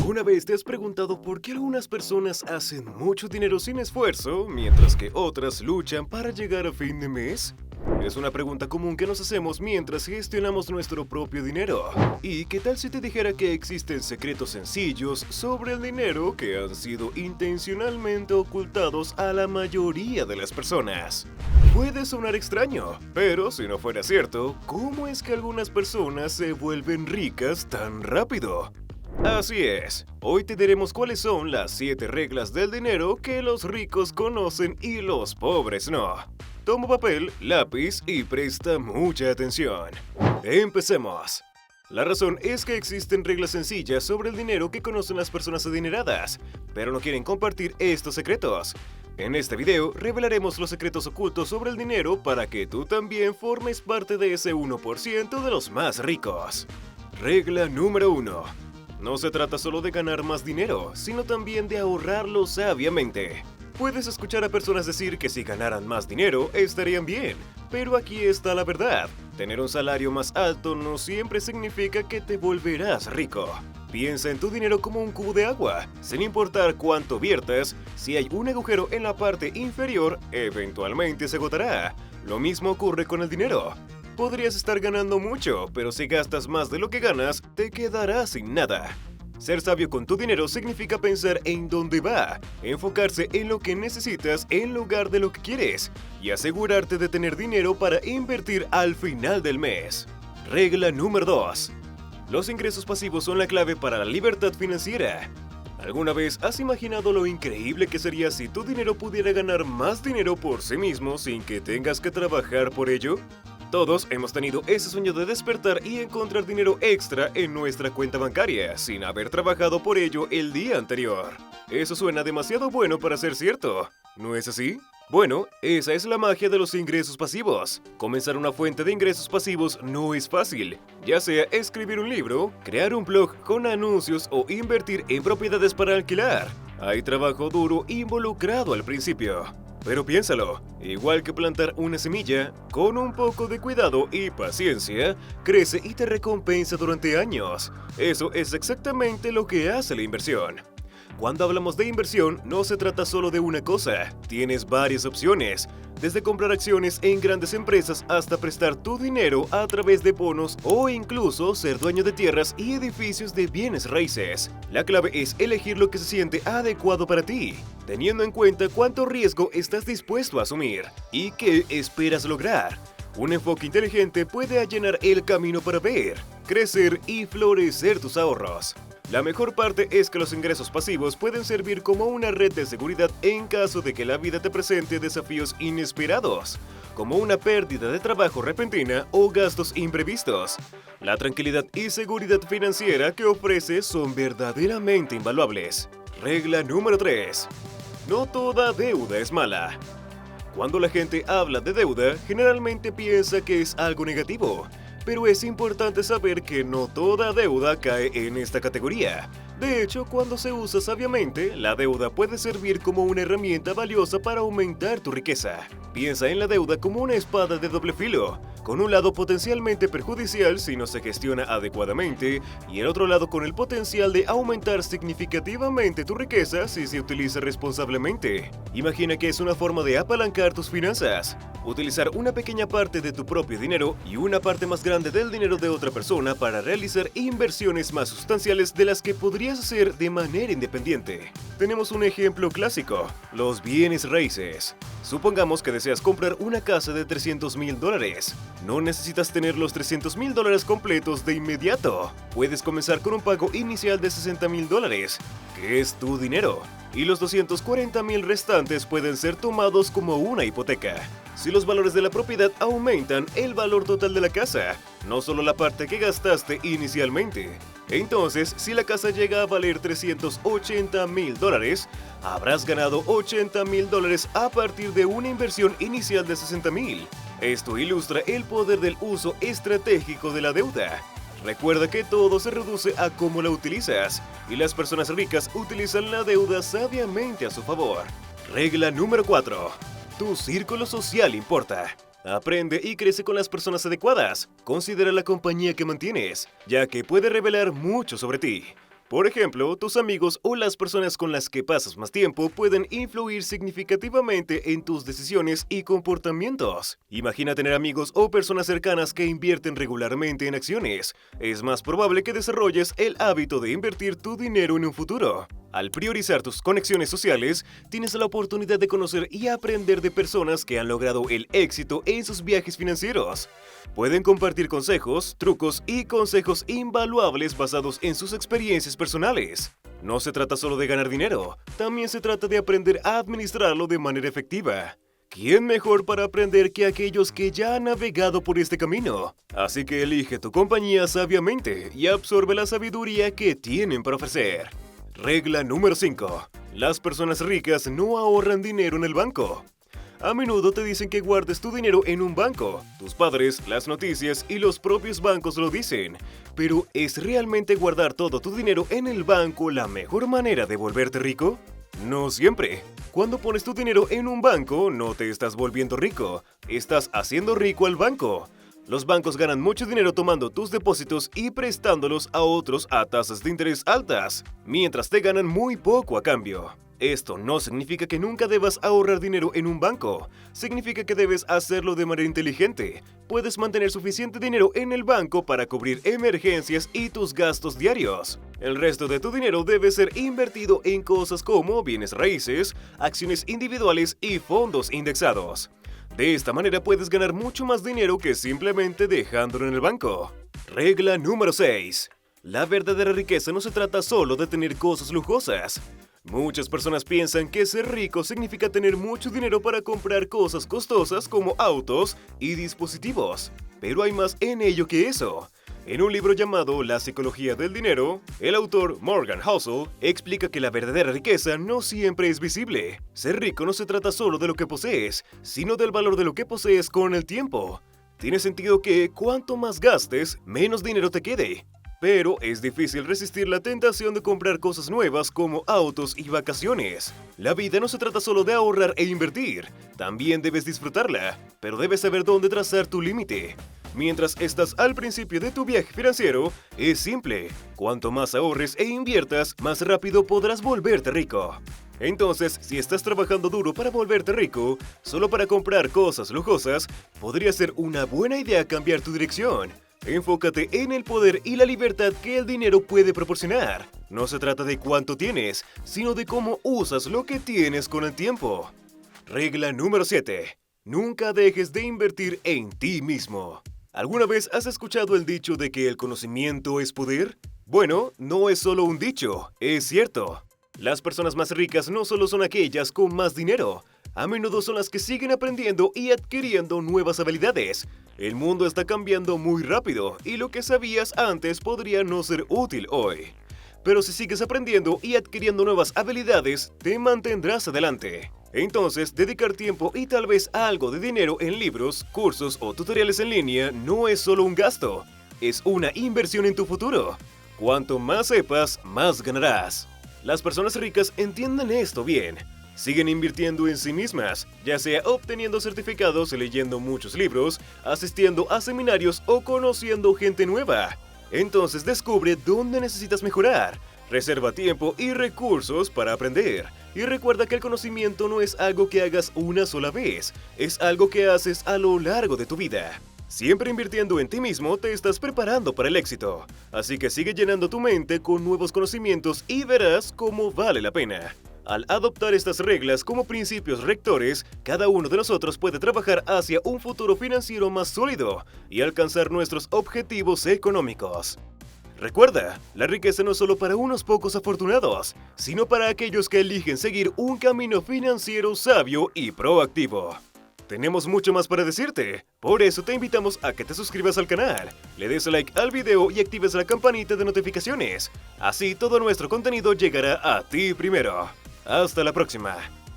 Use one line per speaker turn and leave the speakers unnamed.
¿Alguna vez te has preguntado por qué algunas personas hacen mucho dinero sin esfuerzo, mientras que otras luchan para llegar a fin de mes? Es una pregunta común que nos hacemos mientras gestionamos nuestro propio dinero. ¿Y qué tal si te dijera que existen secretos sencillos sobre el dinero que han sido intencionalmente ocultados a la mayoría de las personas? Puede sonar extraño, pero si no fuera cierto, ¿cómo es que algunas personas se vuelven ricas tan rápido? Así es, hoy te diremos cuáles son las 7 reglas del dinero que los ricos conocen y los pobres no. Toma papel, lápiz y presta mucha atención. Empecemos. La razón es que existen reglas sencillas sobre el dinero que conocen las personas adineradas, pero no quieren compartir estos secretos. En este video revelaremos los secretos ocultos sobre el dinero para que tú también formes parte de ese 1% de los más ricos. Regla número 1. No se trata solo de ganar más dinero, sino también de ahorrarlo sabiamente. Puedes escuchar a personas decir que si ganaran más dinero estarían bien, pero aquí está la verdad. Tener un salario más alto no siempre significa que te volverás rico. Piensa en tu dinero como un cubo de agua. Sin importar cuánto viertas, si hay un agujero en la parte inferior, eventualmente se agotará. Lo mismo ocurre con el dinero. Podrías estar ganando mucho, pero si gastas más de lo que ganas, te quedarás sin nada. Ser sabio con tu dinero significa pensar en dónde va, enfocarse en lo que necesitas en lugar de lo que quieres, y asegurarte de tener dinero para invertir al final del mes. Regla número 2. Los ingresos pasivos son la clave para la libertad financiera. ¿Alguna vez has imaginado lo increíble que sería si tu dinero pudiera ganar más dinero por sí mismo sin que tengas que trabajar por ello? Todos hemos tenido ese sueño de despertar y encontrar dinero extra en nuestra cuenta bancaria, sin haber trabajado por ello el día anterior. Eso suena demasiado bueno para ser cierto, ¿no es así? Bueno, esa es la magia de los ingresos pasivos. Comenzar una fuente de ingresos pasivos no es fácil, ya sea escribir un libro, crear un blog con anuncios o invertir en propiedades para alquilar. Hay trabajo duro involucrado al principio. Pero piénsalo, igual que plantar una semilla, con un poco de cuidado y paciencia, crece y te recompensa durante años. Eso es exactamente lo que hace la inversión. Cuando hablamos de inversión, no se trata solo de una cosa, tienes varias opciones, desde comprar acciones en grandes empresas hasta prestar tu dinero a través de bonos o incluso ser dueño de tierras y edificios de bienes raíces. La clave es elegir lo que se siente adecuado para ti, teniendo en cuenta cuánto riesgo estás dispuesto a asumir y qué esperas lograr. Un enfoque inteligente puede allanar el camino para ver, crecer y florecer tus ahorros. La mejor parte es que los ingresos pasivos pueden servir como una red de seguridad en caso de que la vida te presente desafíos inesperados, como una pérdida de trabajo repentina o gastos imprevistos. La tranquilidad y seguridad financiera que ofrece son verdaderamente invaluables. Regla número 3. No toda deuda es mala. Cuando la gente habla de deuda, generalmente piensa que es algo negativo. Pero es importante saber que no toda deuda cae en esta categoría. De hecho, cuando se usa sabiamente, la deuda puede servir como una herramienta valiosa para aumentar tu riqueza. Piensa en la deuda como una espada de doble filo, con un lado potencialmente perjudicial si no se gestiona adecuadamente, y el otro lado con el potencial de aumentar significativamente tu riqueza si se utiliza responsablemente. Imagina que es una forma de apalancar tus finanzas. Utilizar una pequeña parte de tu propio dinero y una parte más grande del dinero de otra persona para realizar inversiones más sustanciales de las que podrías hacer de manera independiente. Tenemos un ejemplo clásico, los bienes raíces. Supongamos que deseas comprar una casa de $300,000. No necesitas tener los $300,000 completos de inmediato. Puedes comenzar con un pago inicial de $60,000, que es tu dinero, y los $240,000 restantes pueden ser tomados como una hipoteca. Si los valores de la propiedad aumentan el valor total de la casa, no solo la parte que gastaste inicialmente. Entonces, si la casa llega a valer $380,000, habrás ganado $80,000 a partir de una inversión inicial de $60,000. Esto ilustra el poder del uso estratégico de la deuda. Recuerda que todo se reduce a cómo la utilizas, y las personas ricas utilizan la deuda sabiamente a su favor. Regla número 4. Tu círculo social importa. Aprende y crece con las personas adecuadas. Considera la compañía que mantienes, ya que puede revelar mucho sobre ti. Por ejemplo, tus amigos o las personas con las que pasas más tiempo pueden influir significativamente en tus decisiones y comportamientos. Imagina tener amigos o personas cercanas que invierten regularmente en acciones. Es más probable que desarrolles el hábito de invertir tu dinero en un futuro. Al priorizar tus conexiones sociales, tienes la oportunidad de conocer y aprender de personas que han logrado el éxito en sus viajes financieros. Pueden compartir consejos, trucos y consejos invaluables basados en sus experiencias personales. No se trata solo de ganar dinero, también se trata de aprender a administrarlo de manera efectiva. ¿Quién mejor para aprender que aquellos que ya han navegado por este camino? Así que elige tu compañía sabiamente y absorbe la sabiduría que tienen para ofrecer. Regla número 5. Las personas ricas no ahorran dinero en el banco. A menudo te dicen que guardes tu dinero en un banco. Tus padres, las noticias y los propios bancos lo dicen. Pero ¿es realmente guardar todo tu dinero en el banco la mejor manera de volverte rico? No siempre. Cuando pones tu dinero en un banco, no te estás volviendo rico. Estás haciendo rico al banco. Los bancos ganan mucho dinero tomando tus depósitos y prestándolos a otros a tasas de interés altas, mientras te ganan muy poco a cambio. Esto no significa que nunca debas ahorrar dinero en un banco. Significa que debes hacerlo de manera inteligente. Puedes mantener suficiente dinero en el banco para cubrir emergencias y tus gastos diarios. El resto de tu dinero debe ser invertido en cosas como bienes raíces, acciones individuales y fondos indexados. De esta manera puedes ganar mucho más dinero que simplemente dejándolo en el banco. Regla número 6. La verdadera riqueza no se trata solo de tener cosas lujosas. Muchas personas piensan que ser rico significa tener mucho dinero para comprar cosas costosas como autos y dispositivos. Pero hay más en ello que eso. En un libro llamado La psicología del dinero, el autor Morgan Housel explica que la verdadera riqueza no siempre es visible. Ser rico no se trata solo de lo que posees, sino del valor de lo que posees con el tiempo. Tiene sentido que cuanto más gastes, menos dinero te quede. Pero es difícil resistir la tentación de comprar cosas nuevas como autos y vacaciones. La vida no se trata solo de ahorrar e invertir, también debes disfrutarla, pero debes saber dónde trazar tu límite. Mientras estás al principio de tu viaje financiero, es simple. Cuanto más ahorres e inviertas, más rápido podrás volverte rico. Entonces, si estás trabajando duro para volverte rico, solo para comprar cosas lujosas, podría ser una buena idea cambiar tu dirección. Enfócate en el poder y la libertad que el dinero puede proporcionar. No se trata de cuánto tienes, sino de cómo usas lo que tienes con el tiempo. Regla número 7. Nunca dejes de invertir en ti mismo. ¿Alguna vez has escuchado el dicho de que el conocimiento es poder? Bueno, no es solo un dicho, es cierto. Las personas más ricas no solo son aquellas con más dinero, a menudo son las que siguen aprendiendo y adquiriendo nuevas habilidades. El mundo está cambiando muy rápido y lo que sabías antes podría no ser útil hoy. Pero si sigues aprendiendo y adquiriendo nuevas habilidades, te mantendrás adelante. Entonces, dedicar tiempo y tal vez algo de dinero en libros, cursos o tutoriales en línea no es solo un gasto, es una inversión en tu futuro. Cuanto más sepas, más ganarás. Las personas ricas entienden esto bien. Siguen invirtiendo en sí mismas, ya sea obteniendo certificados, leyendo muchos libros, asistiendo a seminarios o conociendo gente nueva. Entonces descubre dónde necesitas mejorar. Reserva tiempo y recursos para aprender. Y recuerda que el conocimiento no es algo que hagas una sola vez, es algo que haces a lo largo de tu vida. Siempre invirtiendo en ti mismo te estás preparando para el éxito. Así que sigue llenando tu mente con nuevos conocimientos y verás cómo vale la pena. Al adoptar estas reglas como principios rectores, cada uno de nosotros puede trabajar hacia un futuro financiero más sólido y alcanzar nuestros objetivos económicos. Recuerda, la riqueza no es solo para unos pocos afortunados, sino para aquellos que eligen seguir un camino financiero sabio y proactivo. Tenemos mucho más para decirte, por eso te invitamos a que te suscribas al canal, le des like al video y actives la campanita de notificaciones. Así todo nuestro contenido llegará a ti primero. Hasta la próxima.